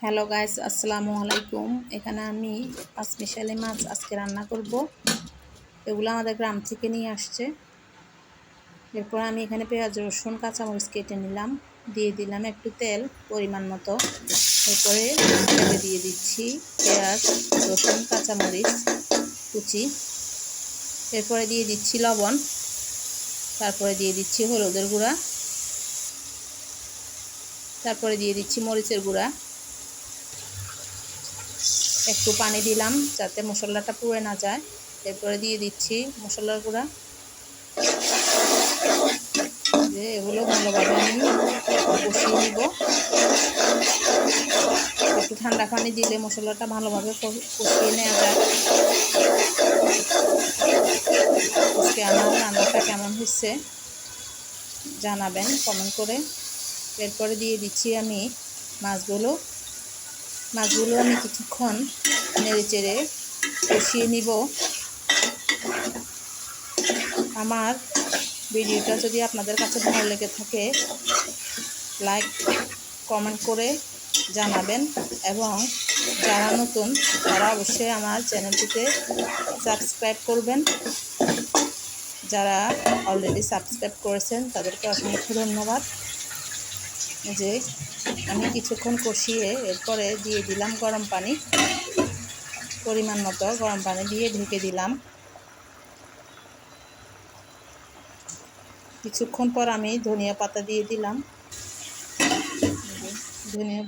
Hello guys, আসসালামু আলাইকুম। এখানে আমি পাঁচমিশালি মাছ আজকে রান্না করব। এগুলো আমাদের গ্রাম থেকে নিয়ে আসছে। এরপর আমি এখানে পেঁয়াজ রসুন কাঁচামরিচ কেটে নিলাম, দিয়ে দিলাম একটু তেল পরিমাণ মতো। এরপরে তেলে দিয়ে দিচ্ছি পেঁয়াজ রসুন কাঁচামরিচ কুচি। এরপরে দিয়ে দিচ্ছি লবণ, তারপরে দিয়ে দিচ্ছি হলুদের গুঁড়া, তারপরে দিয়ে দিচ্ছি মরিচের গুঁড়া। একটু পানি দিলাম যাতে মশলাটা পুড়ে না যায়। এরপরে দিয়ে দিচ্ছি মশলার গুঁড়া। এগুলো ভালোভাবে আমি কষিয়ে নিব। একটু ঠান্ডা পানি দিলে মশলাটা ভালোভাবে কষিয়ে নেওয়া যায়। আজকে আমার রান্নাটা কেমন হচ্ছে জানাবেন কমেন্ট করে। এরপরে দিয়ে দিচ্ছি আমি মাছগুলো আমি কিছুক্ষণ নেড়ে চেড়ে কষিয়ে নিব। আমার ভিডিওটা যদি আপনাদের কাছে ভালো লেগে থাকে লাইক কমেন্ট করে জানাবেন, এবং যারা নতুন তারা অবশ্যই আমার চ্যানেলটিতে সাবস্ক্রাইব করবেন। যারা অলরেডি সাবস্ক্রাইব করেছেন তাদেরকে অসংখ্য ধন্যবাদ। যে আমি কিছুক্ষণ কষিয়ে এরপরে দিয়ে দিলাম গরম পানি, পরিমাণ মতো গরম পানি দিয়ে ঢেকে দিলাম। কিছুক্ষণ পর আমি ধনিয়া পাতা দিয়ে দিলাম। ধনিয়া